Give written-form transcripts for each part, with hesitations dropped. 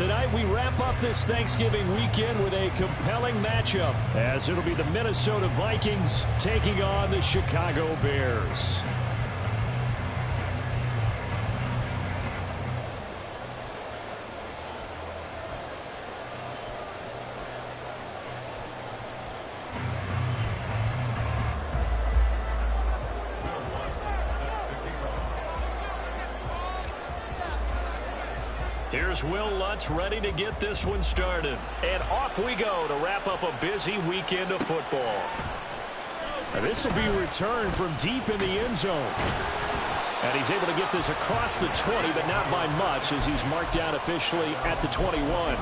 Tonight we wrap up this Thanksgiving weekend with a compelling matchup, as it'll be the Minnesota Vikings taking on the Chicago Bears. Here's Will Lutz ready to get this one started. And off we go to wrap up a busy weekend of football. And this will be returned from deep in the end zone. And he's able to get this across the 20, but not by much, as he's marked down officially at the 21.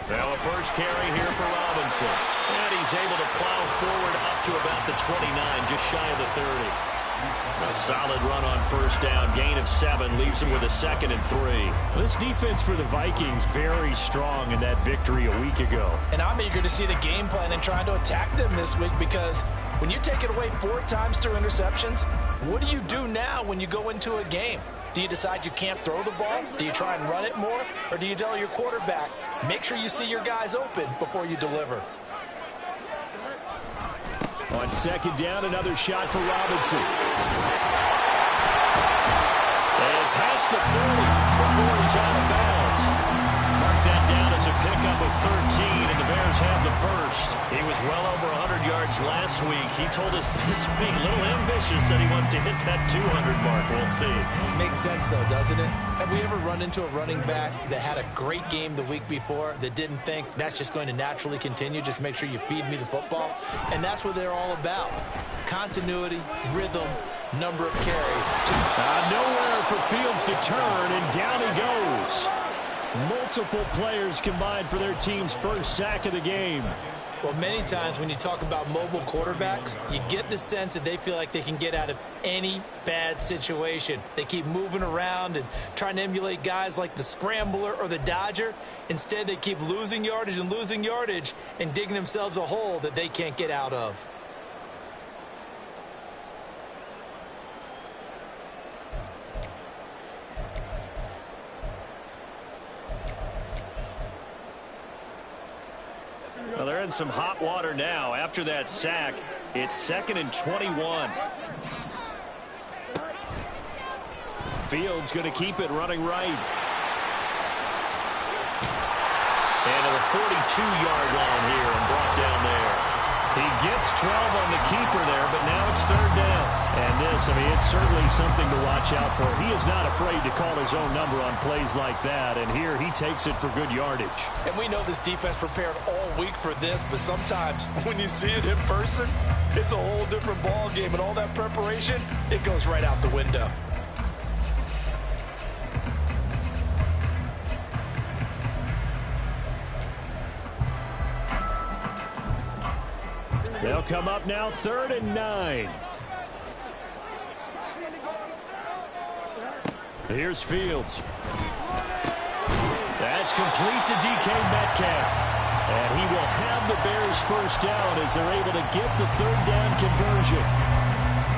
Now a first carry here for Robinson. And he's able to plow forward up to about the 29, just shy of the 30. A solid run on first down. Gain of 7 leaves him with a 2nd and 3. This defense for the Vikings very strong in that victory a week ago. And I'm eager to see the game plan and trying to attack them this week, because when you take it away 4 times through interceptions, what do you do now when you go into a game? Do you decide you can't throw the ball? Do you try and run it more? Or do you tell your quarterback, make sure you see your guys open before you deliver? On second down, another shot for Robinson. And past the 30 before he's out of bounds. Mark that down as a pickup of 13, and the Bears have the first. He was well over 100 yards last week. He told us this week, a little ambitious, said he wants to hit that 200 mark. We'll see. Makes sense, though, doesn't it? Have we ever run into a running back that had a great game the week before that didn't think that's just going to naturally continue? Just make sure you feed me the football. And that's what they're all about. Continuity, rhythm, number of carries. Nowhere for Fields to turn, and down he goes. Multiple players combined for their team's first sack of the game. Well, many times when you talk about mobile quarterbacks, you get the sense that they feel like they can get out of any bad situation. They keep moving around and trying to emulate guys like the Scrambler or the Dodger. Instead, they keep losing yardage and digging themselves a hole that they can't get out of. Well, they're in some hot water now. After that sack, it's 2nd and 21. Fields going to keep it running right. And to the 42-yard line here and brought down there. He gets 12 on the keeper there, but now it's 3rd down. And this, I mean, it's certainly something to watch out for. He is not afraid to call his own number on plays like that, and here he takes it for good yardage. And we know this defense prepared all week for this, but sometimes when you see it in person, it's a whole different ball game, and all that preparation, it goes right out the window. They'll come up now 3rd and 9. Here's Fields. That's complete to DK Metcalf. And he will have the Bears first down as they're able to get the 3rd down conversion.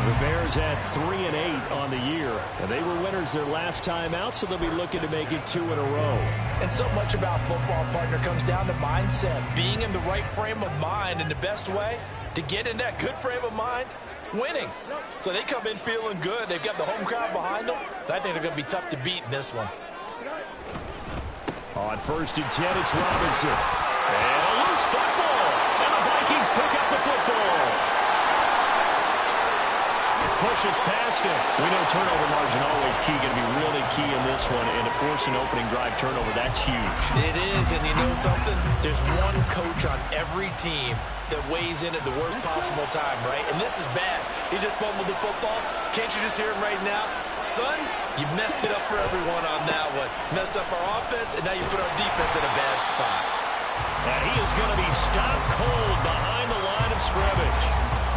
The Bears had 3 and 8 on the year. And they were winners their last time out, so they'll be looking to make it 2 in a row. And so much about football, partner, comes down to mindset. Being in the right frame of mind, and the best way to get in that good frame of mind, winning. So they come in feeling good. They've got the home crowd behind them. And I think they're going to be tough to beat in this one. On 1st and 10, it's Robinson. And a loose football. And the Vikings pick up the football. Pushes past him. We know turnover margin always key, going to be really key in this one. And to force an opening drive turnover, that's huge. It is, and you know something? There's one coach on every team that weighs in at the worst possible time, right? And this is bad. He just fumbled the football. Can't you just hear him right now? Son, you messed it up for everyone on that one. Messed up our offense, and now you put our defense in a bad spot. is going to be stopped cold behind the line of scrimmage.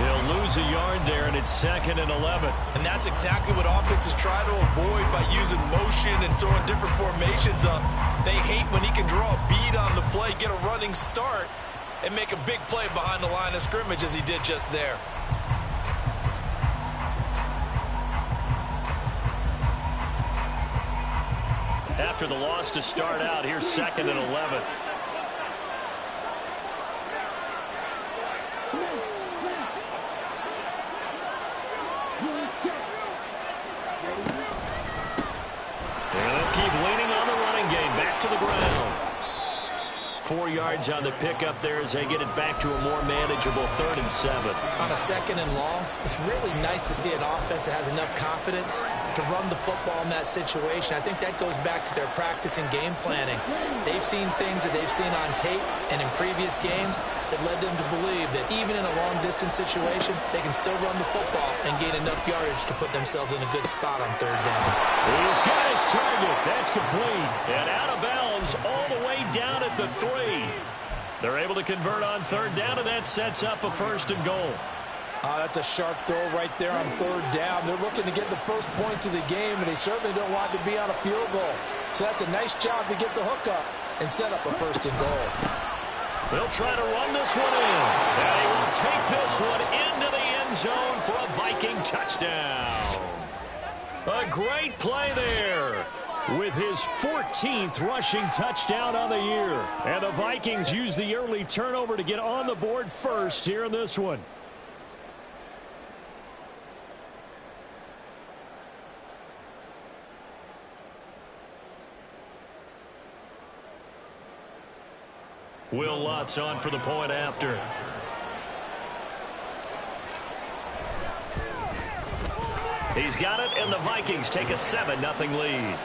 He'll lose a yard there, and it's 2nd and 11. And that's exactly what offenses try to avoid by using motion and throwing different formations up. They hate when he can draw a bead on the play, get a running start, and make a big play behind the line of scrimmage as he did just there. After the loss to start out, here's 2nd and 11. And they'll keep leaning on the running game. Back to the ground. 4 yards on the pickup there as they get it back to a more manageable 3rd and 7. On a 2nd and long, it's really nice to see an offense that has enough confidence to run the football in that situation. I think that goes back to their practice and game planning. They've seen things that they've seen on tape and in previous games that led them to believe that even in a long-distance situation, they can still run the football and gain enough yardage to put themselves in a good spot on 3rd down. He's got his target. That's complete. And out of bounds all the way down at the 3. They're able to convert on 3rd down, and that sets up a 1st and goal. That's a sharp throw right there on 3rd down. They're looking to get the first points of the game, and they certainly don't want to be on a field goal. So that's a nice job to get the hook up and set up a 1st and goal. They'll try to run this one in. And he will take this one into the end zone for a Viking touchdown. A great play there with his 14th rushing touchdown on the year. And the Vikings use the early turnover to get on the board first here in this one. Will Lutz on for the point after. He's got it, and the Vikings take a 7-0 lead.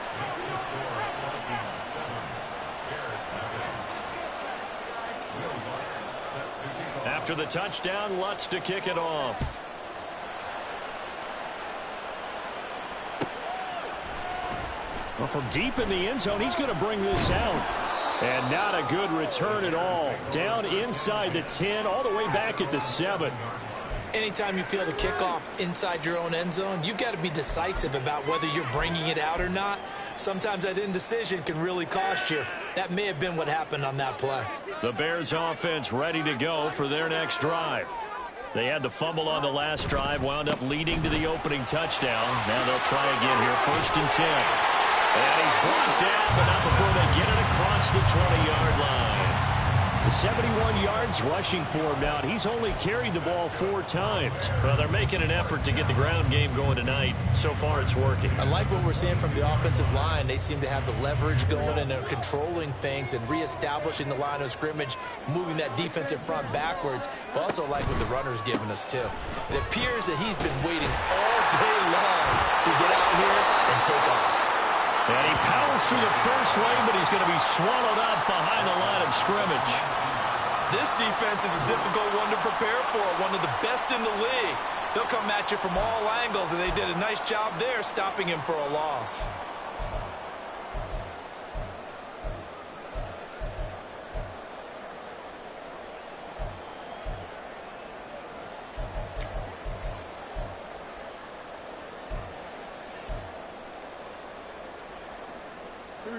After the touchdown, Lutz to kick it off. Well, from deep in the end zone, he's going to bring this out. And not a good return at all. Down inside the 10, all the way back at the 7. Anytime you feel the kickoff inside your own end zone, you've got to be decisive about whether you're bringing it out or not. Sometimes that indecision can really cost you. That may have been what happened on that play. The Bears offense ready to go for their next drive. They had the fumble on the last drive, wound up leading to the opening touchdown. Now they'll try again here, 1st and 10. And he's brought down, but not before they get it across the 20-yard line. 71 yards rushing for him now. He's only carried the ball 4 times. Well, they're making an effort to get the ground game going tonight. So far, it's working. I like what we're seeing from the offensive line. They seem to have the leverage going, and they're controlling things and reestablishing the line of scrimmage, moving that defensive front backwards. But also like what the runner's giving us, too. It appears that he's been waiting all day long to get out here and take off. And he powers through the first lane, but he's going to be swallowed up behind the line of scrimmage. This defense is a difficult one to prepare for, one of the best in the league. They'll come at you from all angles, and they did a nice job there stopping him for a loss.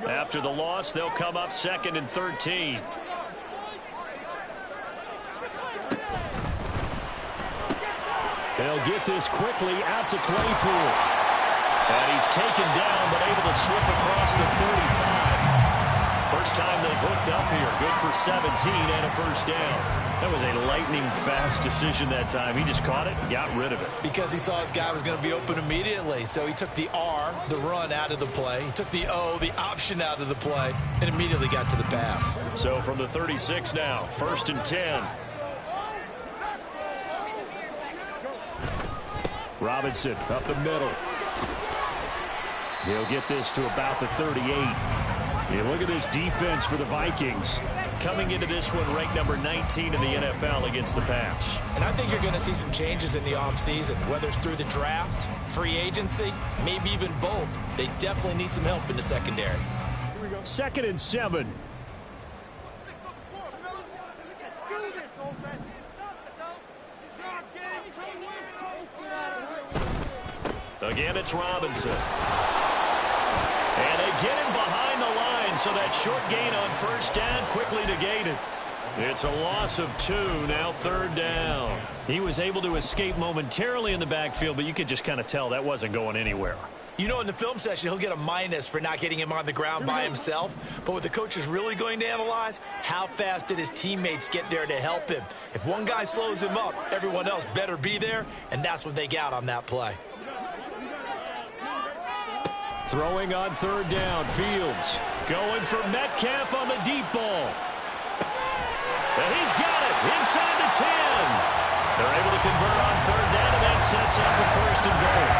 After the loss, they'll come up 2nd and 13. They'll get this quickly out to Claypool. And he's taken down, but able to slip across the 35. First time they've hooked up here. Good for 17 and a 1st down. That was a lightning-fast decision that time. He just caught it and got rid of it. Because he saw his guy was going to be open immediately. So he took the R, the run, out of the play. He took the O, the option, out of the play, and immediately got to the pass. So from the 36 now, 1st and 10. Robinson up the middle. He'll get this to about the 38. And look at this defense for the Vikings. Coming into this one ranked number 19 in the NFL against the pass. And I think you're going to see some changes in the offseason, whether it's through the draft, free agency, maybe even both. They definitely need some help in the secondary. 2nd and 7. Again, it's Robinson. And they get him behind the line, so that short gain on first down quickly negated. It's a loss of 2, now third down. He was able to escape momentarily in the backfield, but you could just kind of tell that wasn't going anywhere. You know, in the film session, he'll get a minus for not getting him on the ground by himself. But what the coach is really going to analyze, how fast did his teammates get there to help him? If one guy slows him up, everyone else better be there, and that's what they got on that play. Throwing on third down, Fields going for Metcalf on the deep ball. And he's got it inside the 10. They're able to convert on third down, and that sets up the first and goal.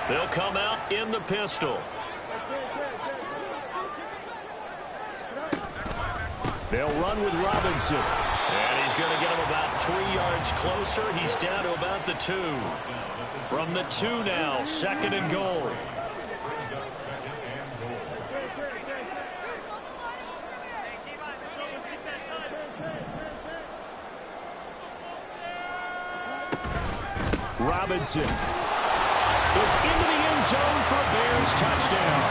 They'll come out in the pistol. They'll run with Robinson. And he's going to get him about 3 yards closer. He's down to about the 2. From the 2 now, second and goal. Robinson is into the end zone for a Bears touchdown.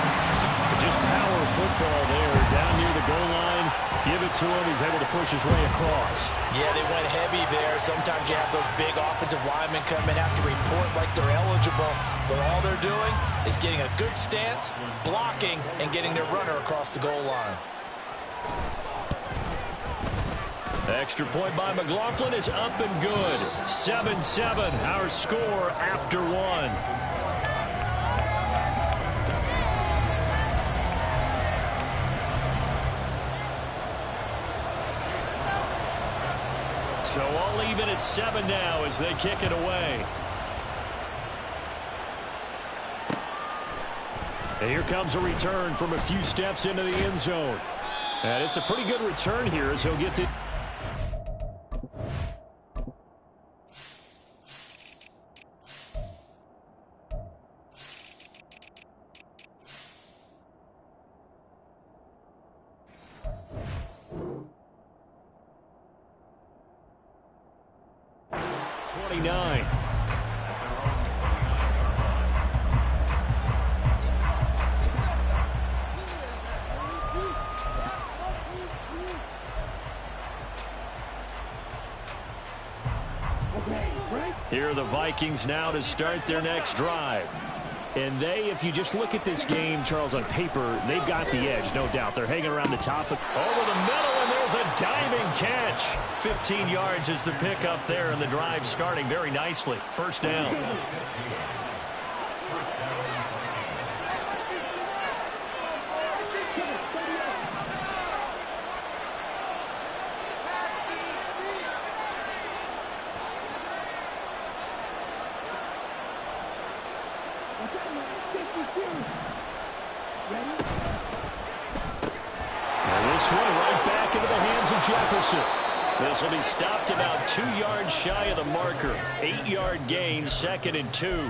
Just power football there, down near the goal line. Give it to him. He's able to push his way across. Yeah, they went heavy there. Sometimes you have those big offensive linemen come in, have to report like they're eligible. But all they're doing is getting a good stance, blocking, and getting their runner across the goal line. Extra point by McLaughlin is up and good. 7-7, our score after 1. So all even at 7 now as they kick it away. And here comes a return from a few steps into the end zone. And it's a pretty good return here as he'll get to... Here are the Vikings now to start their next drive. And they, if you just look at this game, Charles, on paper, they've got the edge, no doubt. They're hanging around the top. Over the middle, and there's a diving catch. 15 yards is the pickup there, and the drive starting very nicely. First down. Jefferson. This will be stopped about 2 yards shy of the marker. 8-yard gain, 2nd and 2.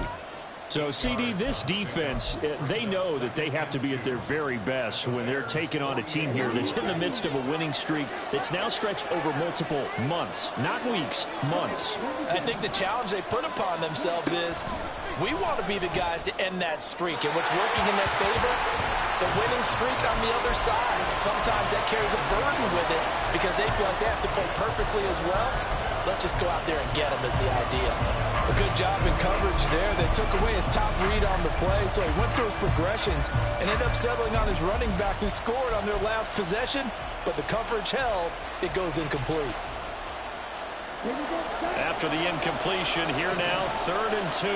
So, CD, this defense, they know that they have to be at their very best when they're taking on a team here that's in the midst of a winning streak that's now stretched over multiple months, not weeks, months. I think the challenge they put upon themselves is we want to be the guys to end that streak. And what's working in their favor? The winning streak on the other side. Sometimes that carries a burden with it because they feel like they have to play perfectly as well. Let's just go out there and get them is the idea. A good job in coverage there. They took away his top read on the play, so he went through his progressions and ended up settling on his running back who scored on their last possession, but the coverage held. It goes incomplete. After the incompletion, here now, 3rd and 2.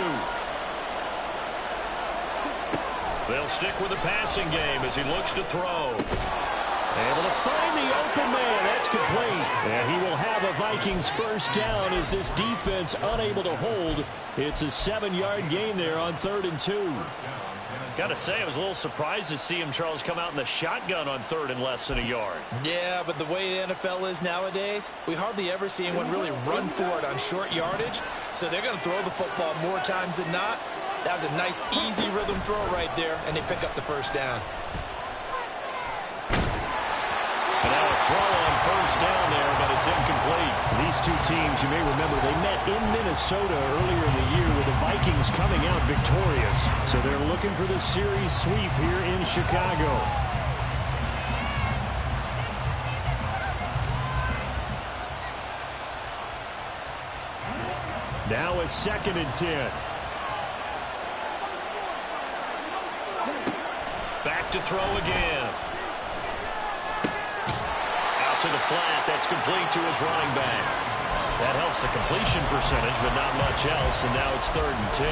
They'll stick with the passing game as he looks to throw. Able to find the open man. That's complete. And he will have a Vikings first down as this defense unable to hold. It's a 7-yard gain there on 3rd and 2. Got to say, I was a little surprised to see him, Charles, come out in the shotgun on 3rd and less than a yard. Yeah, but the way the NFL is nowadays, we hardly ever see anyone really run for it on short yardage. So they're going to throw the football more times than not. That was a nice, easy rhythm throw right there, and they pick up the first down. And throw on first down there, but it's incomplete. These two teams, you may remember, they met in Minnesota earlier in the year with the Vikings coming out victorious. So they're looking for the series sweep here in Chicago. Now a 2nd and 10. Back to throw again. Out to the flat. That's complete to his running back. That helps the completion percentage, but not much else, and now it's 3rd and 10.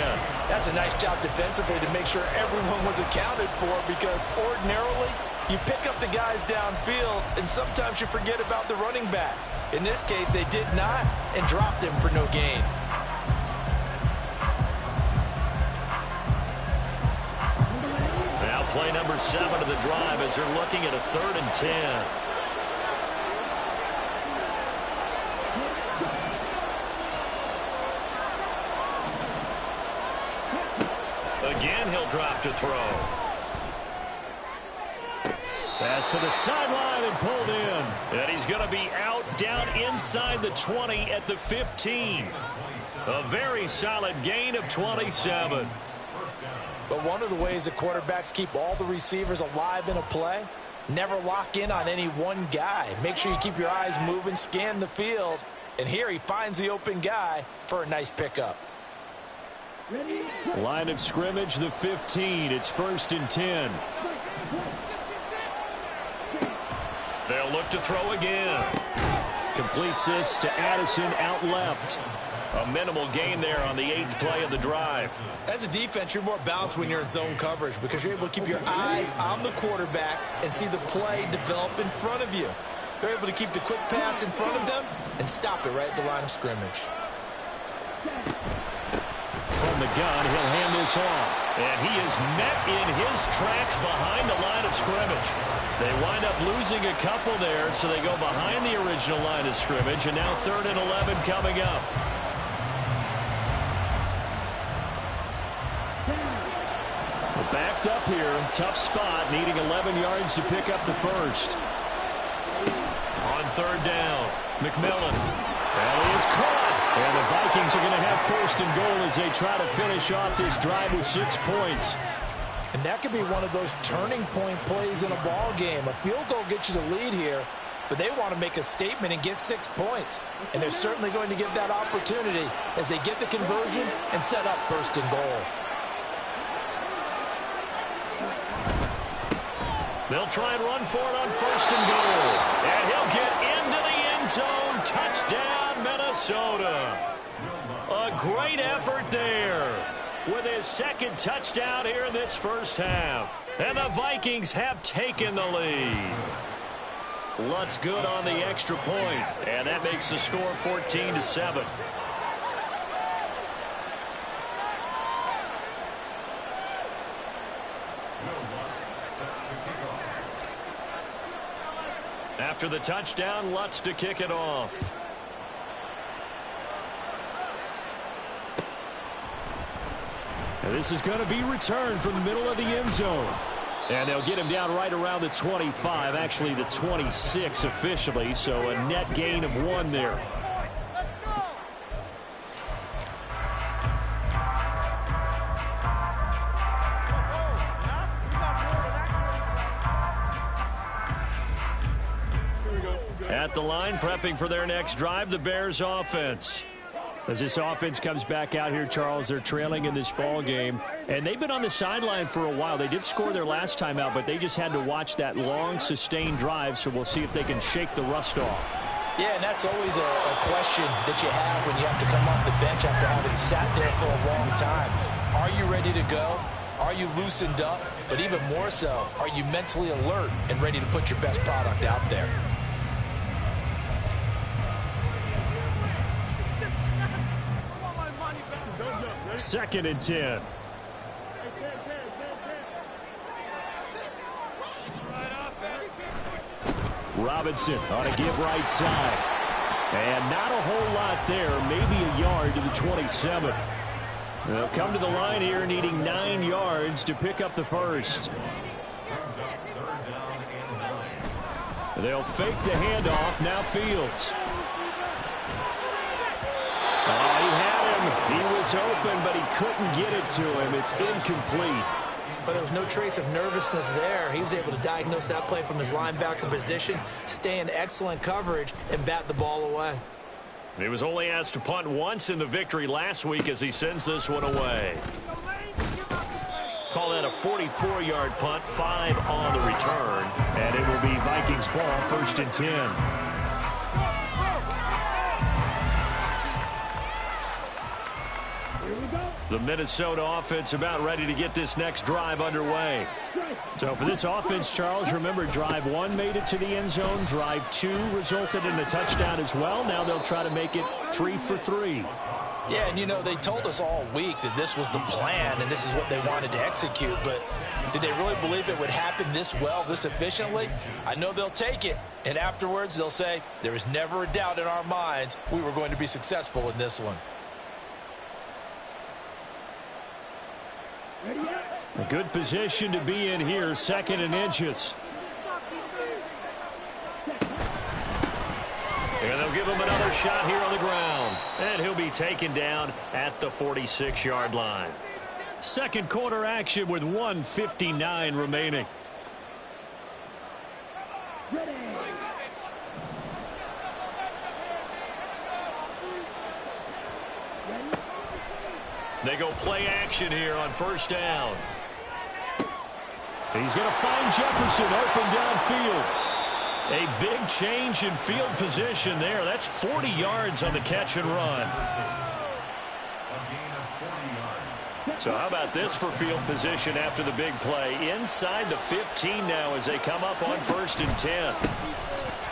That's a nice job defensively to make sure everyone was accounted for, because ordinarily you pick up the guys downfield, and sometimes you forget about the running back. In this case, they did not, and dropped him for no gain. Now play number 7 of the drive as they're looking at a 3rd and 10. Again, he'll drop to throw. Pass to the sideline and pulled in. And he's going to be out down inside the 20 at the 15. A very solid gain of 27. But one of the ways that quarterbacks keep all the receivers alive in a play, never lock in on any one guy. Make sure you keep your eyes moving, scan the field. And here he finds the open guy for a nice pickup. Line of scrimmage, the 15. It's 1st and 10. They'll look to throw again. Completes this to Addison out left. A minimal gain there on the 8th play of the drive. As a defense, you're more balanced when you're in zone coverage because you're able to keep your eyes on the quarterback and see the play develop in front of you. They're able to keep the quick pass in front of them and stop it right at the line of scrimmage. From the gun, he'll hand this off. And he is met in his tracks behind the line of scrimmage. They wind up losing a couple there, so they go behind the original line of scrimmage, and now 3rd and 11 coming up. Backed up here, tough spot, needing 11 yards to pick up the first. On 3rd down, McMillan. And he is caught. And the Vikings are going to have 1st and goal as they try to finish off this drive with 6 points. And that could be one of those turning point plays in a ball game. A field goal gets you the lead here, but they want to make a statement and get 6 points. And they're certainly going to get that opportunity as they get the conversion and set up 1st and goal. They'll try and run for it on 1st and goal. And he'll get into the end zone. Touchdown, Minnesota. A great effort there with his 2nd touchdown here in this first half. And the Vikings have taken the lead. Lutz good on the extra point. And that makes the score 14-7. After the touchdown, Lutz to kick it off. And this is going to be returned from the middle of the end zone. And they'll get him down right around the 25, actually the 26 officially, so a net gain of 1 there. At the line, prepping for their next drive, the Bears offense. As this offense comes back out here, Charles, they're trailing in this ball game. And they've been on the sideline for a while. They did score their last time out, but they just had to watch that long, sustained drive, so we'll see if they can shake the rust off. Yeah, and that's always a question that you have when you have to come off the bench after having sat there for a long time. Are you ready to go? Are you loosened up? But even more so, are you mentally alert and ready to put your best product out there? 2nd and 10. Robinson on a give right side. And not a whole lot there, maybe a yard to the 27. They'll come to the line here needing 9 yards to pick up the first. They'll fake the handoff. Now Fields. Oh, he had him. He was open, but he couldn't get it to him. It's incomplete. But there was no trace of nervousness there. He was able to diagnose that play from his linebacker position, stay in excellent coverage, and bat the ball away. He was only asked to punt once in the victory last week as he sends this one away. Call that a 44-yard punt, 5 on the return. And it will be Vikings ball, 1st and 10. The Minnesota offense about ready to get this next drive underway. So for this offense, Charles, remember drive 1 made it to the end zone. Drive 2 resulted in a touchdown as well. Now they'll try to make it 3 for 3. Yeah, and you know, they told us all week that this was the plan and this is what they wanted to execute. But did they really believe it would happen this well, this efficiently? I know they'll take it. And afterwards, they'll say, there was never a doubt in our minds we were going to be successful in this one. A good position to be in here, 2nd and inches. And they'll give him another shot here on the ground. And he'll be taken down at the 46-yard line. Second quarter action with 1:59 remaining. They go play action here on 1st down. He's going to find Jefferson open downfield. A big change in field position there. That's 40 yards on the catch and run. So how about this for field position after the big play? Inside the 15 now as they come up on 1st and 10.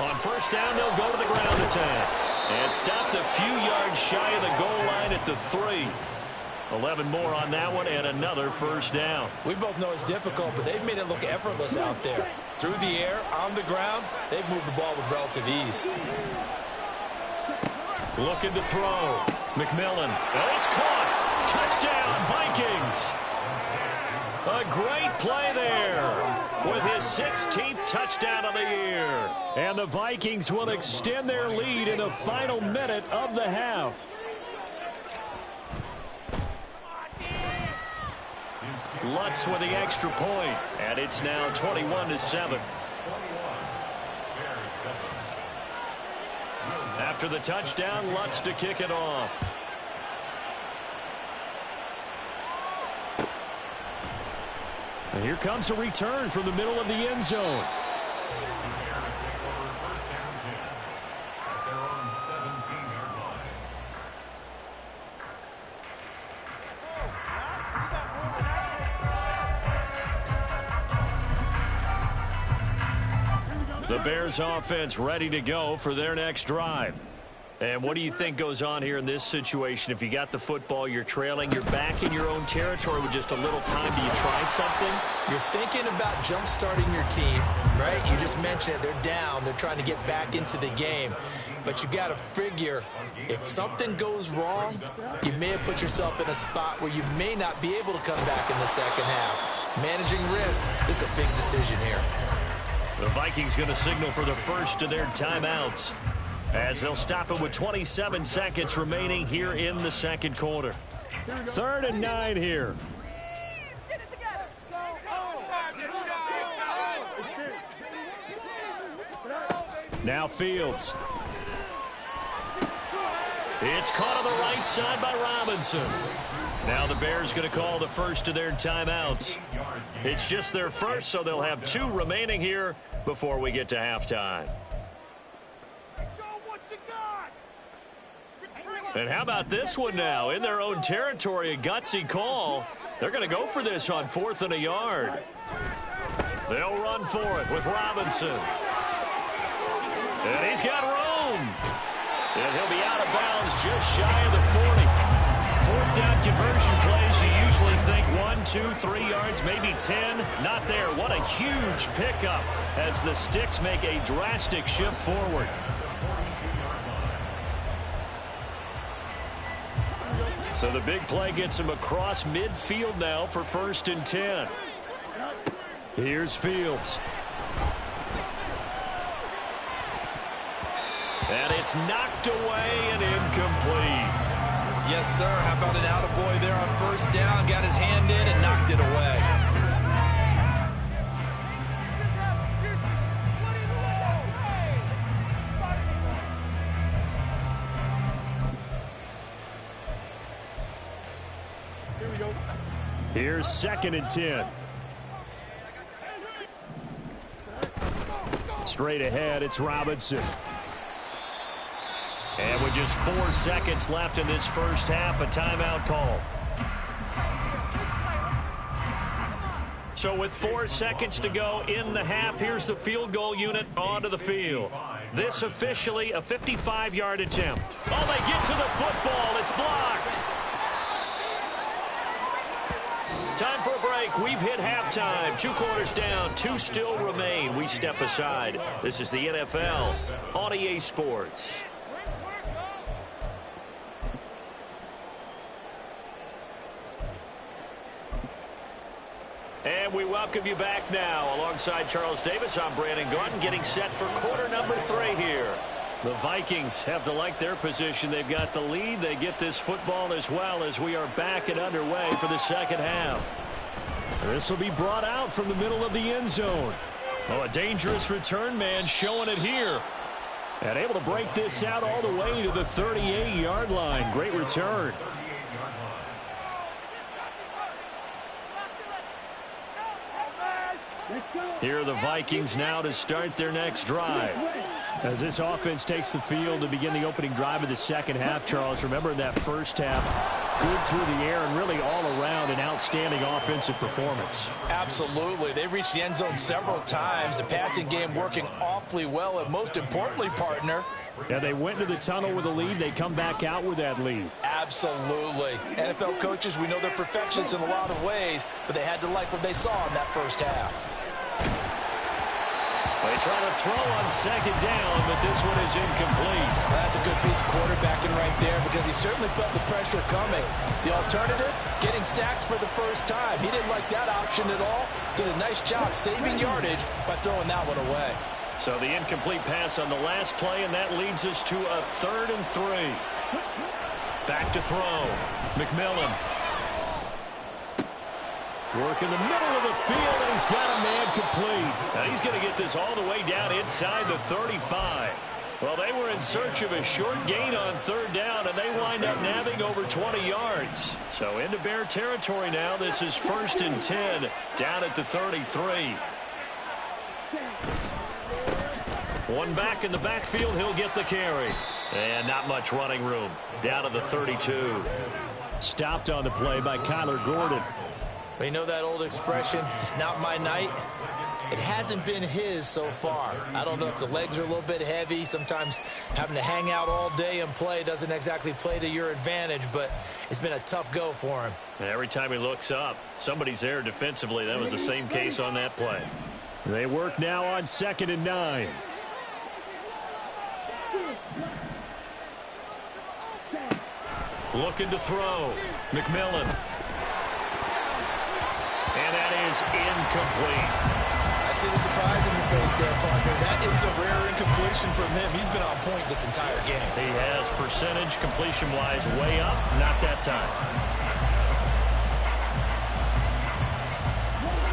On 1st down, they'll go to the ground attack. And stopped a few yards shy of the goal line at the 3. 11 more on that one and another 1st down. We both know it's difficult, but they've made it look effortless out there. Through the air, on the ground, they've moved the ball with relative ease. Looking to throw. McMillan. And it's caught. Touchdown, Vikings. A great play there with his 16th touchdown of the year. And the Vikings will extend their lead in the final minute of the half. Lutz with the extra point, and it's now 21-7. After the touchdown, Lutz to kick it off. And here comes a return from the middle of the end zone. The Bears offense ready to go for their next drive. And what do you think goes on here in this situation? If you got the football, you're trailing, you're back in your own territory with just a little time. Do you try something? You're thinking about jump-starting your team, right? You just mentioned it. They're down. They're trying to get back into the game. But you got to figure, if something goes wrong, you may have put yourself in a spot where you may not be able to come back in the second half. Managing risk is a big decision here. The Vikings going to signal for the first of their timeouts as they'll stop it with 27 seconds remaining here in the second quarter. 3rd and 9 here. Now Fields. It's caught on the right side by Robinson. Now the Bears going to call the first of their timeouts. It's just their first, so they'll have 2 remaining here before we get to halftime. And how about this one now? In their own territory, a gutsy call. They're going to go for this on 4th and a yard. They'll run for it with Robinson. And he's got room. And he'll be out of bounds just shy of the 40. 4th down conversion plays, you usually think 1, 2, 3 yards, maybe 10. Not there. What a huge pickup as the Sticks make a drastic shift forward. So the big play gets him across midfield now for 1st and 10. Here's Fields. And it's knocked away and incomplete. Yes, sir. How about an attaboy there on first down? Got his hand in and knocked it away. Here's 2nd and 10. Straight ahead, it's Robinson. And with just 4 seconds left in this first half, a timeout call. So with 4 seconds to go in the half, here's the field goal unit onto the field. This officially a 55-yard attempt. Oh, they get to the football. It's blocked. Time for a break. We've hit halftime. 2 quarters down. 2 still remain. We step aside. This is the NFL on EA Sports. And we welcome you back now. Alongside Charles Davis, I'm Brandon Gordon, getting set for quarter number 3 here. The Vikings have to like their position. They've got the lead. They get this football as well as we are back and underway for the second half. This will be brought out from the middle of the end zone. Oh, a dangerous return man showing it here. And able to break this out all the way to the 38-yard line. Great return. Here are the Vikings now to start their next drive. As this offense takes the field to begin the opening drive of the second half, Charles, remember in that first half, good through the air and really all around an outstanding offensive performance. Absolutely. They reached the end zone several times. The passing game working awfully well, and most importantly, partner. Yeah, they went into the tunnel with a lead. They come back out with that lead. Absolutely. NFL coaches, we know they're perfectionists in a lot of ways, but they had to like what they saw in that first half. They try to throw on second down, but this one is incomplete. That's a good piece of quarterbacking right there because he certainly felt the pressure coming. The alternative, getting sacked for the first time. He didn't like that option at all. Did a nice job saving yardage by throwing that one away. So the incomplete pass on the last play, and that leads us to a 3rd and 3. Back to throw. McMillan. Work in the middle of the field, and he's got a man complete. Now he's going to get this all the way down inside the 35. Well, they were in search of a short gain on 3rd down, and they wind up nabbing over 20 yards. So into Bear territory now. This is 1st and 10 down at the 33. One back in the backfield. He'll get the carry. And not much running room. Down to the 32. Stopped on the play by Kyler Gordon. But you know that old expression, it's not my night? It hasn't been his so far. I don't know if the legs are a little bit heavy. Sometimes having to hang out all day and play doesn't exactly play to your advantage, but it's been a tough go for him. And every time he looks up, somebody's there defensively. That was the same case on that play. They work now on 2nd and 9. Looking to throw. McMillan. And that is incomplete. I see the surprise in your face there, partner. That is a rare incompletion from him. He's been on point this entire game. He has percentage completion-wise way up. Not that time.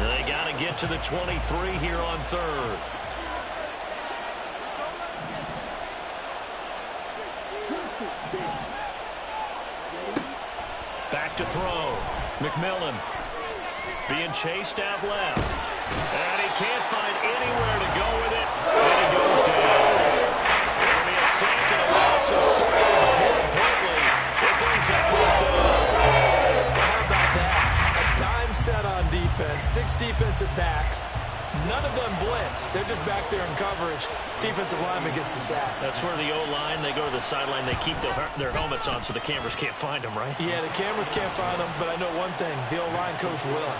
They got to get to the 23 here on 3rd. Back to throw. McMillan. Being chased out left. And he can't find anywhere to go with it. And he goes down. It'll be a sack and a loss of 3. But more importantly, it brings up 4th down. How about that? A dime set on defense. 6 defensive backs. None of them blitz. They're just back there in coverage. Defensive lineman gets the sack. That's where the O-line, they go to the sideline, they keep their helmets on so the cameras can't find them, right? Yeah, the cameras can't find them, but I know one thing. The O-line coach will.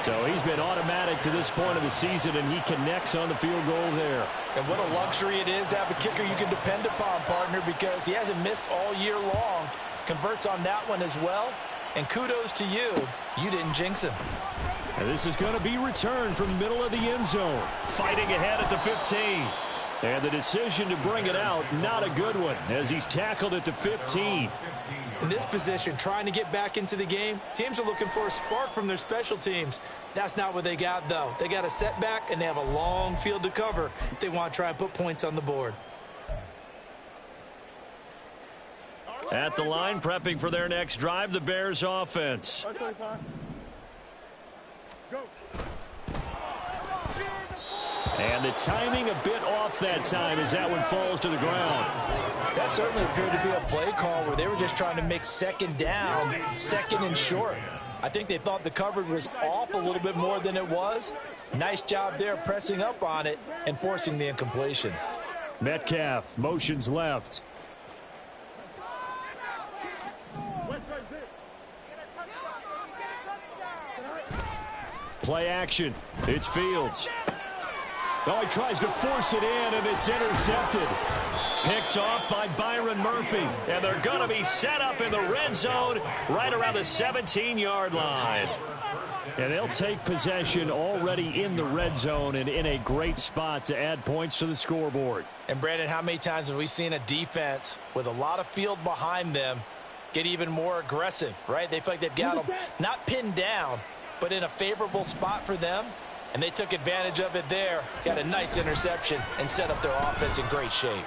So he's been automatic to this point of the season, and he connects on the field goal there. And what a luxury it is to have a kicker you can depend upon, partner, because he hasn't missed all year long. Converts on that one as well. And kudos to you. You didn't jinx him. And this is going to be returned from the middle of the end zone. Fighting ahead at the 15. And the decision to bring it out, not a good one, as he's tackled at the 15. In this position, trying to get back into the game, teams are looking for a spark from their special teams. That's not what they got, though. They got a setback, and they have a long field to cover if they want to try and put points on the board. At the line, prepping for their next drive, the Bears offense. And the timing a bit off that time as that one falls to the ground. That certainly appeared to be a play call where they were just trying to make second down, second and short. I think they thought the coverage was off a little bit more than it was. Nice job there pressing up on it and forcing the incompletion. Metcalf motions left. Play action. It's Fields. Oh, he tries to force it in, and it's intercepted. Picked off by Byron Murphy. And they're going to be set up in the red zone right around the 17-yard line. And they'll take possession already in the red zone and in a great spot to add points to the scoreboard. And, Brandon, how many times have we seen a defense with a lot of field behind them get even more aggressive, right? They feel like they've got them not pinned down, but in a favorable spot for them. And they took advantage of it there, got a nice interception, and set up their offense in great shape.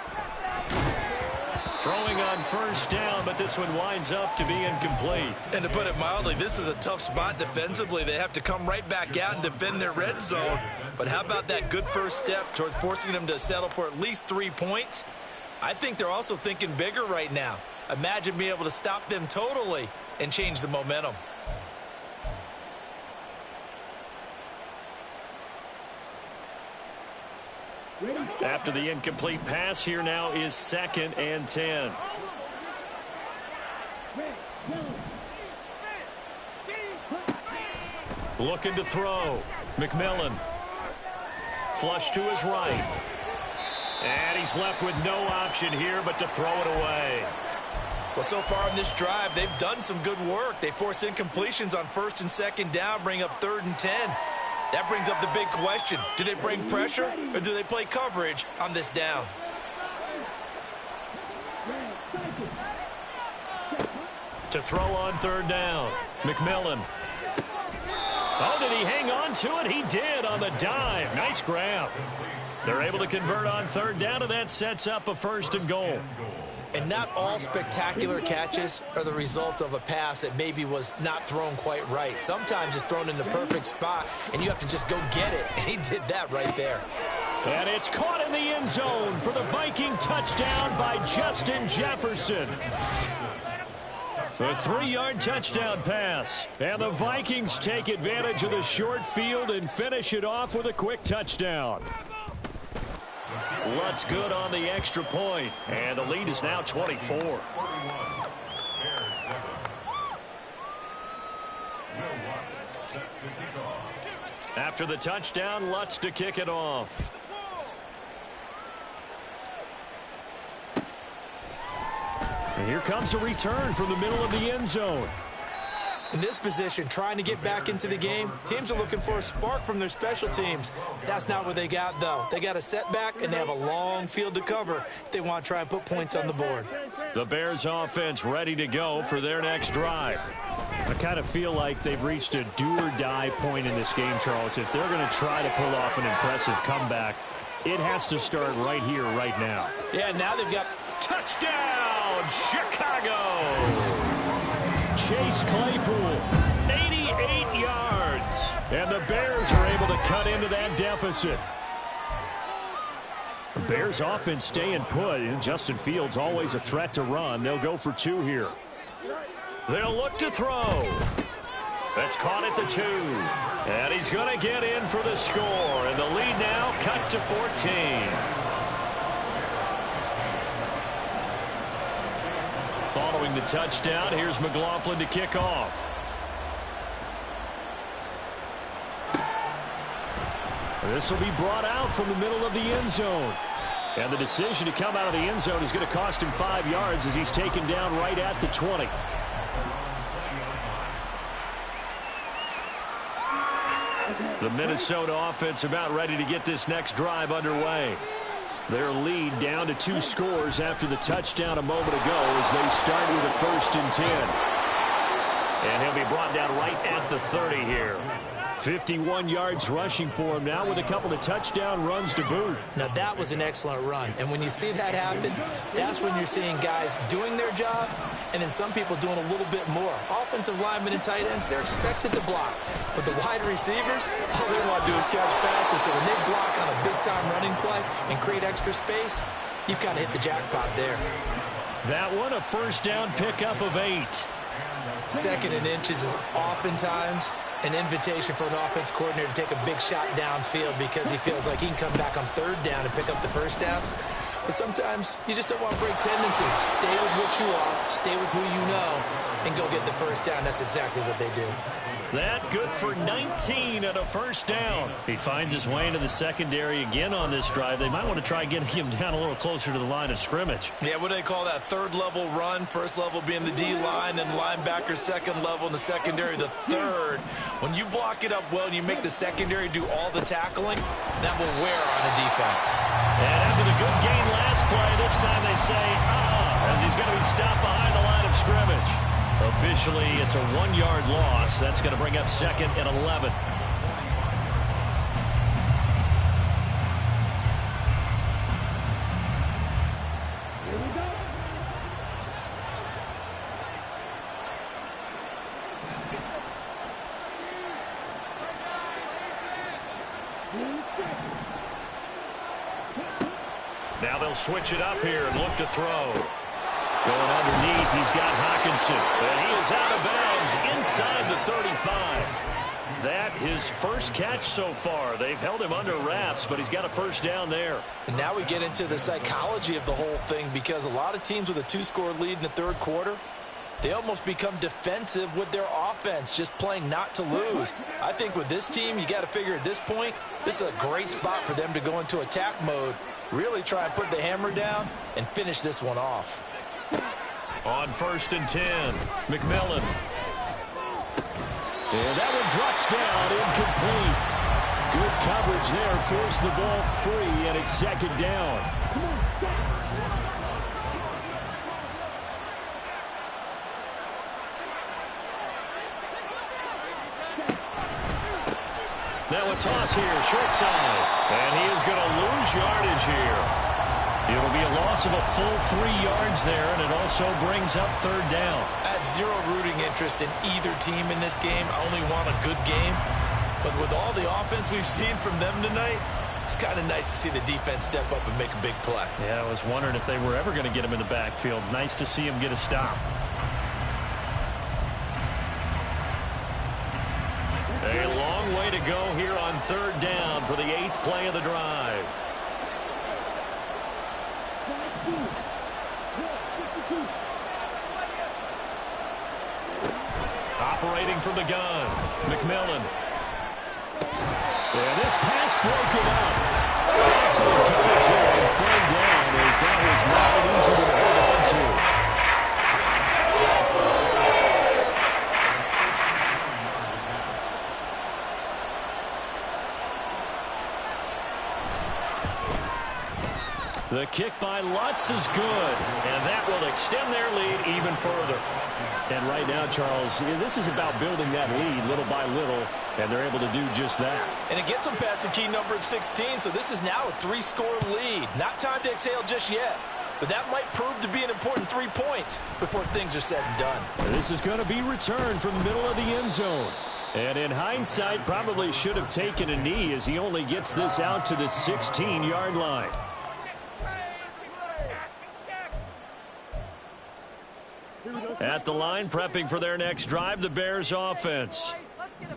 Throwing on first down, but this one winds up to be incomplete. And to put it mildly, this is a tough spot defensively. They have to come right back out and defend their red zone. But how about that good first step towards forcing them to settle for at least 3 points? I think they're also thinking bigger right now. Imagine being able to stop them totally and change the momentum. After the incomplete pass, here now is 2nd and 10. Looking to throw. McMillan. Flush to his right. And he's left with no option here but to throw it away. Well, so far in this drive, they've done some good work. They force incompletions on 1st and 2nd down, bring up 3rd and 10. That brings up the big question. Do they bring pressure or do they play coverage on this down? To throw on 3rd down. McMillan. Oh, did he hang on to it? He did on the dive. Nice grab. They're able to convert on 3rd down, and that sets up a 1st and goal. And not all spectacular catches are the result of a pass that maybe was not thrown quite right. Sometimes it's thrown in the perfect spot, and you have to just go get it. And he did that right there. And it's caught in the end zone for the Viking touchdown by Justin Jefferson. A 3-yard touchdown pass. And the Vikings take advantage of the short field and finish it off with a quick touchdown. Lutz good on the extra point, and the lead is now 24. After the touchdown, Lutz to kick it off. And here comes a return from the middle of the end zone. In this position, trying to get back into the game, teams are looking for a spark from their special teams. That's not what they got, though. They got a setback, and they have a long field to cover if they want to try and put points on the board. The Bears offense ready to go for their next drive. I kind of feel like they've reached a do-or-die point in this game, Charles. If they're going to try to pull off an impressive comeback, it has to start right here, right now. Yeah, now they've got touchdown, Chicago! Chase Claypool, 88 yards. And the Bears are able to cut into that deficit. The Bears offense staying put, and Justin Fields always a threat to run. They'll go for 2 here. They'll look to throw. That's caught at the 2. And he's going to get in for the score. And the lead now cut to 14. Following the touchdown, here's McLaughlin to kick off. This will be brought out from the middle of the end zone. And the decision to come out of the end zone is going to cost him 5 yards as he's taken down right at the 20. The Minnesota offense about ready to get this next drive underway. Their lead down to 2 scores after the touchdown a moment ago as they start with a 1st and 10. And he'll be brought down right at the 30 here. 51 yards rushing for him now with a couple of touchdown runs to boot. Now, that was an excellent run. And when you see that happen, that's when you're seeing guys doing their job and then some people doing a little bit more. Offensive linemen and tight ends, they're expected to block. But the wide receivers, all they want to do is catch passes. So when they block on a big-time running play and create extra space, you've got to hit the jackpot there. That one, a 1st down pickup of 8. 2nd and inches is oftentimes an invitation for an offense coordinator to take a big shot downfield because he feels like he can come back on 3rd down and pick up the 1st down. But sometimes you just don't want to break tendencies. Stay with what you are, stay with who you know, and go get the 1st down. That's exactly what they did. That good for 19 and a 1st down. He finds his way into the secondary again on this drive. They might want to try getting him down a little closer to the line of scrimmage. Yeah, what do they call that? 3rd level run. 1st level being the D-line, and linebacker 2nd level in the secondary, the 3rd. When you block it up well and you make the secondary do all the tackling, that will wear on a defense. And after the good gain last play, this time they say, as he's going to be stopped behind the line of scrimmage. Officially, it's a 1-yard loss. That's going to bring up 2nd and 11. Now they'll switch it up here and look to throw. Going underneath, he's got Hawkinson. And he is out of bounds inside the 35. That his 1st catch so far. They've held him under wraps, but he's got a 1st down there. And now we get into the psychology of the whole thing because a lot of teams with a 2-score lead in the 3rd quarter, they almost become defensive with their offense, just playing not to lose. I think with this team, you got to figure at this point, this is a great spot for them to go into attack mode, really try and put the hammer down and finish this one off. On 1st and 10. McMillan. And that one drops down, incomplete. Good coverage there, forced the ball free, and it's 2nd down. Now a toss here, short side. And he is going to lose yardage here. It'll be a loss of a full 3 yards there, and it also brings up 3rd down. I have zero rooting interest in either team in this game. I only want a good game. But with all the offense we've seen from them tonight, it's kind of nice to see the defense step up and make a big play. Yeah, I was wondering if they were ever going to get him in the backfield. Nice to see him get a stop. A long way to go here on 3rd down for the 8th play of the drive. Operating from the gun, McMillan. And this pass broken up. Excellent coverage here on 3rd down as that was not an easy one to hold on to. The kick by Lutz is good, and that will extend their lead even further. And right now, Charles, this is about building that lead little by little, and they're able to do just that. And it gets them past the key number of 16, so this is now a 3-score lead. Not time to exhale just yet, but that might prove to be an important 3 points before things are said and done. This is going to be returned from the middle of the end zone. And in hindsight, probably should have taken a knee as he only gets this out to the 16-yard line. At the line, prepping for their next drive, the Bears offense.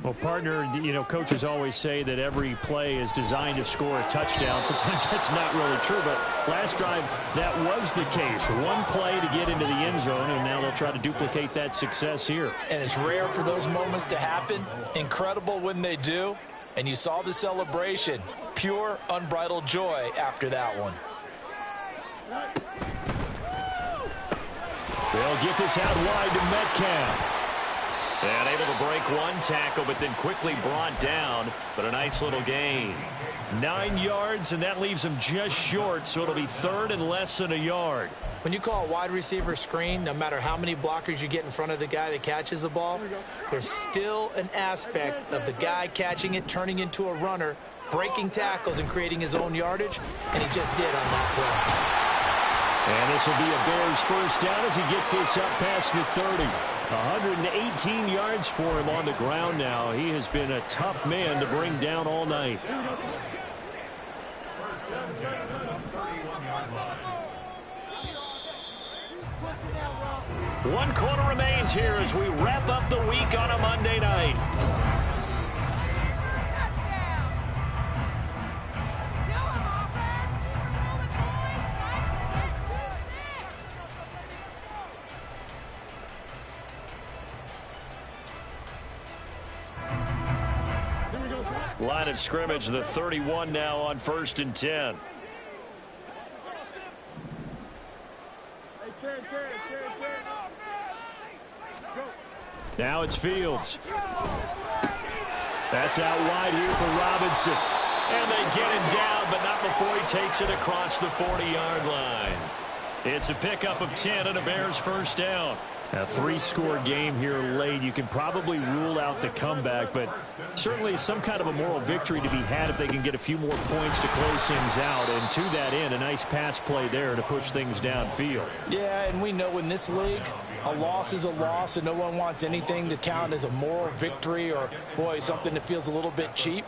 Well, partner, you know, coaches always say that every play is designed to score a touchdown. Sometimes that's not really true, but last drive, that was the case. One play to get into the end zone, and now they'll try to duplicate that success here. And it's rare for those moments to happen. Incredible when they do. And you saw the celebration. Pure, unbridled joy after that one. They'll get this out wide to Metcalf. And able to break one tackle, but then quickly brought down. But a nice little gain. 9 yards, and that leaves him just short, so it'll be third and less than a yard. When you call a wide receiver screen, no matter how many blockers you get in front of the guy that catches the ball, there's still an aspect of the guy catching it, turning into a runner, breaking tackles and creating his own yardage, and he just did on that play. And this will be a Bears first down as he gets this up past the 30. 118 yards for him on the ground now. He has been a tough man to bring down all night. One quarter remains here as we wrap up the week on a Monday night. Line of scrimmage, the 31 now on 1st and 10. Now it's Fields. That's out wide here for Robinson. And they get him down, but not before he takes it across the 40-yard line. It's a pickup of 10 and a Bears first down. A 3-score game here late. You can probably rule out the comeback, but certainly some kind of a moral victory to be had if they can get a few more points to close things out. And to that end, a nice pass play there to push things downfield. Yeah, and we know in this league, a loss is a loss, and no one wants anything to count as a moral victory or, boy, something that feels a little bit cheap.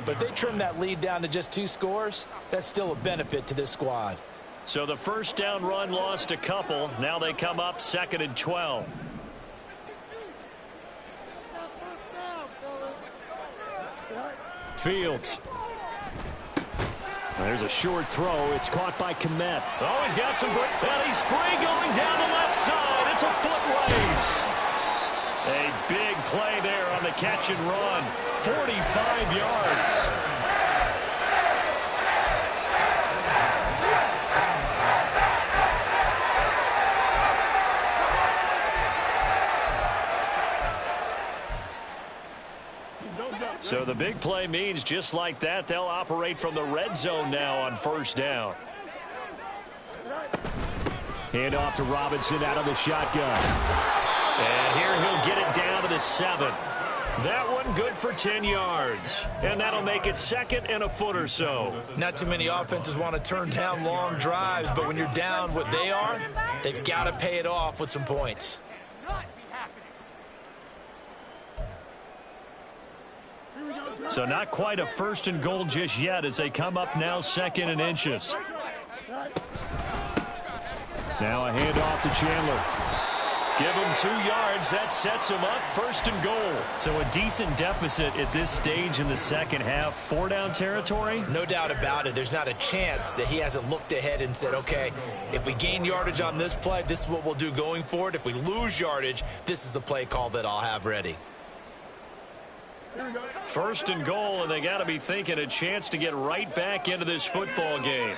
But if they trim that lead down to just 2 scores, that's still a benefit to this squad. So the first down run lost a couple. Now they come up 2nd and 12. Fields. There's a short throw. It's caught by Kmet. Oh, he's got some break. And he's free going down the left side. It's a foot race. A big play there on the catch and run. 45 yards. So the big play means just like that, they'll operate from the red zone now on first down. Hand off to Robinson out of the shotgun. And here he'll get it down to the 7. That one good for 10 yards. And that'll make it 2nd and a foot or so. Not too many offenses want to turn down long drives, but when you're down what they are, they've got to pay it off with some points. So not quite a 1st and goal just yet as they come up now 2nd and inches. Now a handoff to Chandler. Give him 2 yards. That sets him up 1st and goal. So a decent deficit at this stage in the second half. 4-down territory? No doubt about it. There's not a chance that he hasn't looked ahead and said, okay, if we gain yardage on this play, this is what we'll do going forward. If we lose yardage, this is the play call that I'll have ready. 1st and goal, and they got to be thinking a chance to get right back into this football game.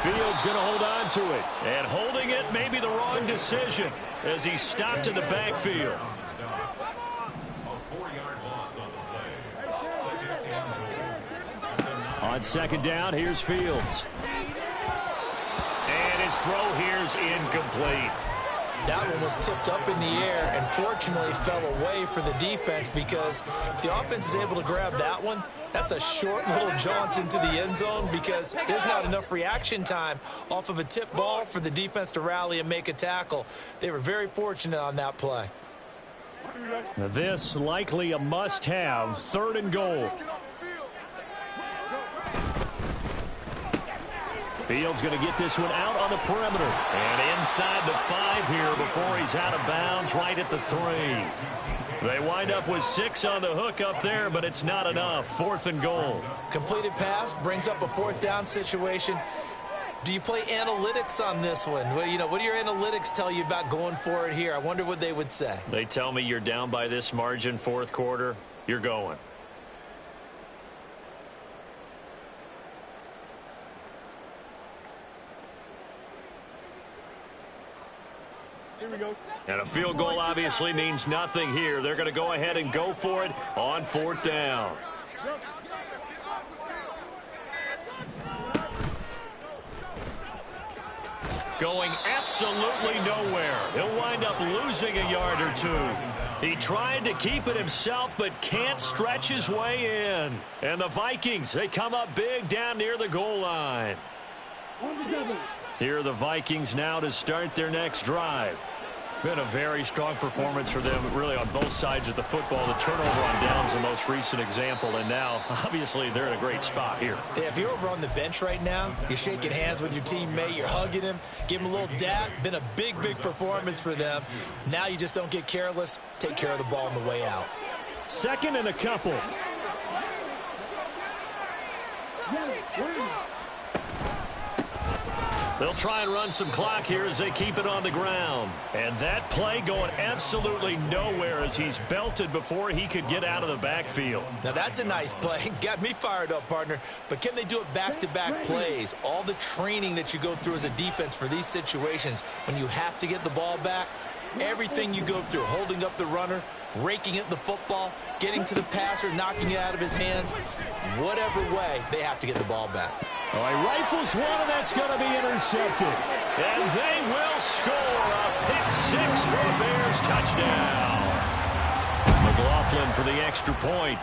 Fields going to hold on to it. And holding it may be the wrong decision as he stopped in the backfield. On 2nd down, here's Fields. And his throw here's incomplete. That one was tipped up in the air and fortunately fell away for the defense, because if the offense is able to grab that one, that's a short little jaunt into the end zone because there's not enough reaction time off of a tip ball for the defense to rally and make a tackle. They were very fortunate on that play. This likely a must-have. 3rd and goal. Fields going to get this one out on the perimeter. And inside the 5 here before he's out of bounds right at the 3. They wind up with 6 on the hook up there, but it's not enough. 4th and goal. Completed pass brings up a 4th down situation. Do you play analytics on this one? Well, you know, what do your analytics tell you about going for it here? I wonder what they would say. They tell me you're down by this margin 4th quarter, you're going. And a field goal obviously means nothing here. They're going to go ahead and go for it on 4th down. Going absolutely nowhere. He'll wind up losing a yard or two. He tried to keep it himself, but can't stretch his way in. And the Vikings, they come up big down near the goal line. Here are the Vikings now to start their next drive. Been a very strong performance for them, really, on both sides of the football. The turnover on downs the most recent example, and now, obviously, they're in a great spot here. Yeah, if you're over on the bench right now, you're shaking hands with your teammate, you're hugging him, give him a little dap. Been a big performance for them. Now you just don't get careless. Take care of the ball on the way out. 2nd and a couple. They'll try and run some clock here as they keep it on the ground. And that play going absolutely nowhere as he's belted before he could get out of the backfield. Now that's a nice play. Got me fired up, partner. But can they do it back-to-back plays? All the training that you go through as a defense for these situations when you have to get the ball back, everything you go through, holding up the runner, raking at the football, getting to the passer, knocking it out of his hands, whatever way, they have to get the ball back. Oh, he rifles one, and that's going to be intercepted. And they will score a pick 6 for a Bears touchdown. McLaughlin for the extra point.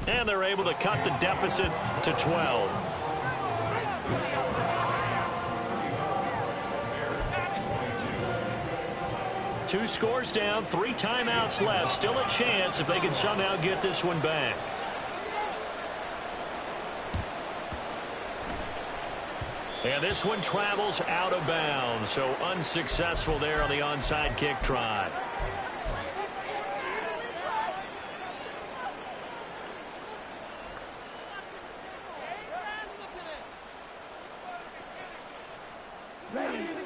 And they're able to cut the deficit to 12. Two scores down, 3 timeouts left. Still a chance if they can somehow get this one back. And this one travels out of bounds, so unsuccessful there on the onside kick try.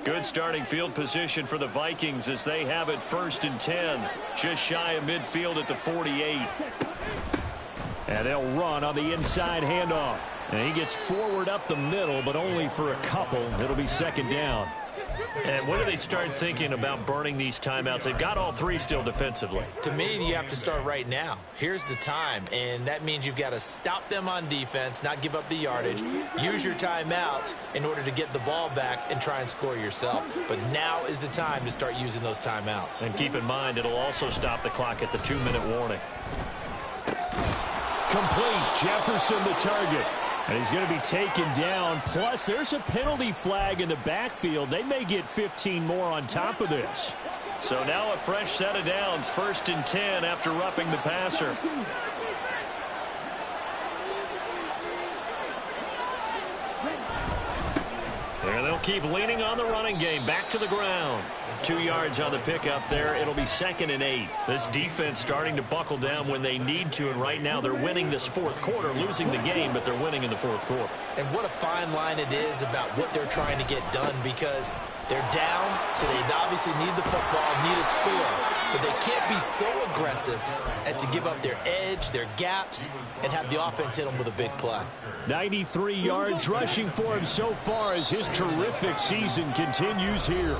Good starting field position for the Vikings as they have it 1st and 10. Just shy of midfield at the 48. And they'll run on the inside handoff. And he gets forward up the middle, but only for a couple. It'll be 2nd down. And when do they start thinking about burning these timeouts? They've got all 3 still defensively. To me, you have to start right now. Here's the time, and that means you've got to stop them on defense, not give up the yardage, use your timeouts in order to get the ball back and try and score yourself. But now is the time to start using those timeouts. And keep in mind, it'll also stop the clock at the 2-minute warning. Complete. Jefferson the target. And he's going to be taken down. Plus, there's a penalty flag in the backfield. They may get 15 more on top of this. So now a fresh set of downs. 1st and 10 after roughing the passer. And they'll keep leaning on the running game. Back to the ground. 2 yards on the pickup there. It'll be 2nd and 8. This defense starting to buckle down when they need to, and right now they're winning this 4th quarter, losing the game, but they're winning in the 4th quarter. And what a fine line it is about what they're trying to get done, because they're down, so they obviously need the football, need a score, but they can't be so aggressive as to give up their edge, their gaps, and have the offense hit them with a big play. 93 yards rushing for him so far as his terrific season continues here.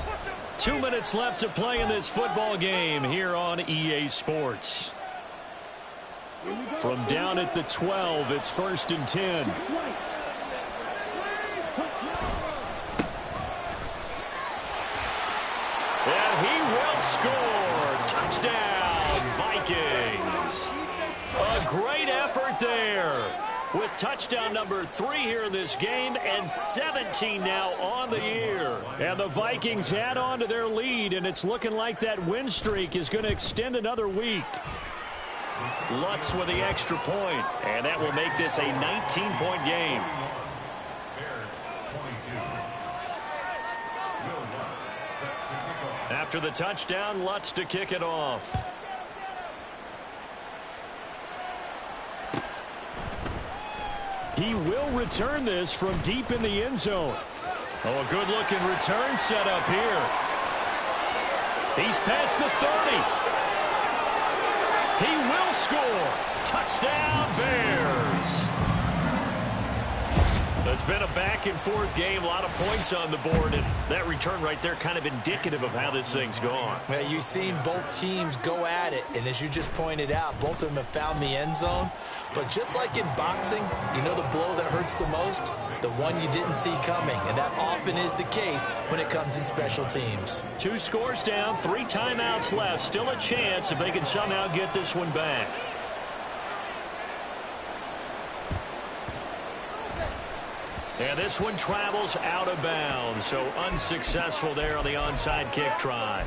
2 minutes left to play in this football game here on EA Sports. From down at the 12, it's 1st and 10. And he will score. Touchdown, Vikings. A great effort there. With touchdown number 3 here in this game, and 17 now on the year. And the Vikings add on to their lead, and it's looking like that win streak is going to extend another week. Lutz with the extra point, and that will make this a 19-point game. After the touchdown, Lutz to kick it off. He will return this from deep in the end zone. Oh, a good-looking return set up here. He's past the 30. He will score. Touchdown, Bears. The It's been a back-and-forth game, a lot of points on the board, and that return right there kind of indicative of how this thing's gone. Yeah, you've seen both teams go at it, and as you just pointed out, both of them have found the end zone. But just like in boxing, you know the blow that hurts the most? The one you didn't see coming, and that often is the case when it comes in special teams. 2 scores down, 3 timeouts left. Still a chance if they can somehow get this one back. And this one travels out of bounds, so unsuccessful there on the onside kick try.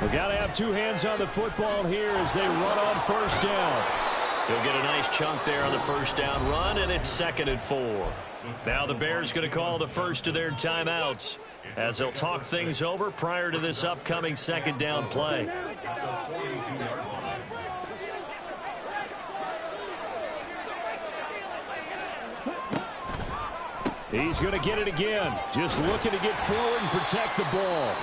We got to have 2 hands on the football here as they run on first down. He'll get a nice chunk there on the first down run, and it's 2nd and 4. Now the Bears going to call the first of their timeouts as they'll talk things over prior to this upcoming 2nd down play. He's going to get it again. Just looking to get forward and protect the ball.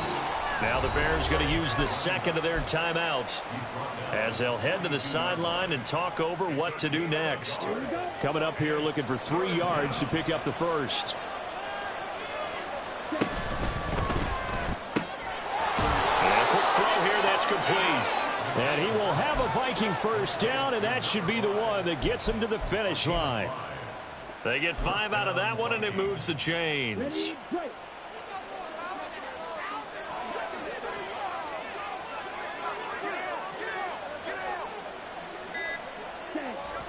Now the Bears going to use the 2nd of their timeouts as they'll head to the sideline and talk over what to do next. Coming up here looking for 3 yards to pick up the first. And a quick throw here, that's complete. And he will have a Viking first down, and that should be the one that gets him to the finish line. They get 5 out of that one, and it moves the chains.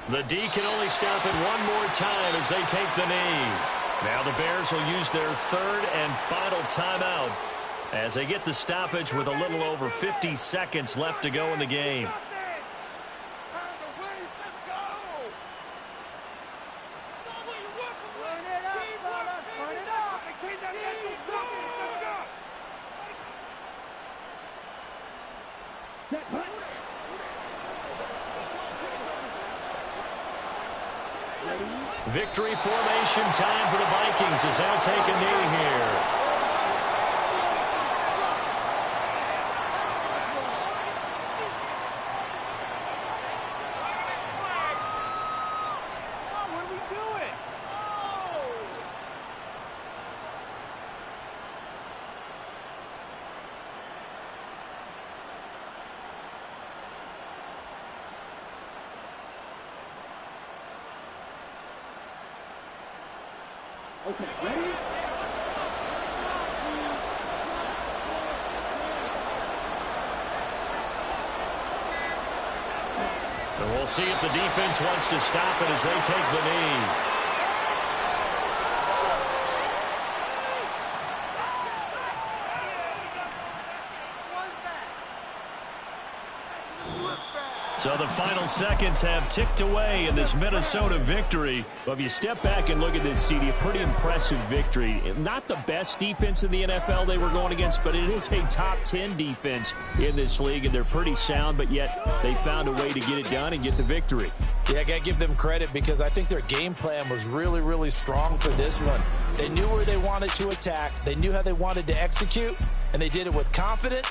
The D can only stop it one more time as they take the knee. Now the Bears will use their 3rd and final timeout as they get the stoppage with a little over 50 seconds left to go in the game. Victory formation time for the Vikings as they'll take a knee here. Okay, ready? And we'll see if the defense wants to stop it as they take the knee. So the final seconds have ticked away in this Minnesota victory. Well, if you step back and look at this, CD, a pretty impressive victory. Not the best defense in the NFL they were going against, but it is a top 10 defense in this league, and they're pretty sound, but yet they found a way to get it done and get the victory. Yeah, I got to give them credit because I think their game plan was really, really strong for this one. They knew where they wanted to attack. They knew how they wanted to execute, and they did it with confidence.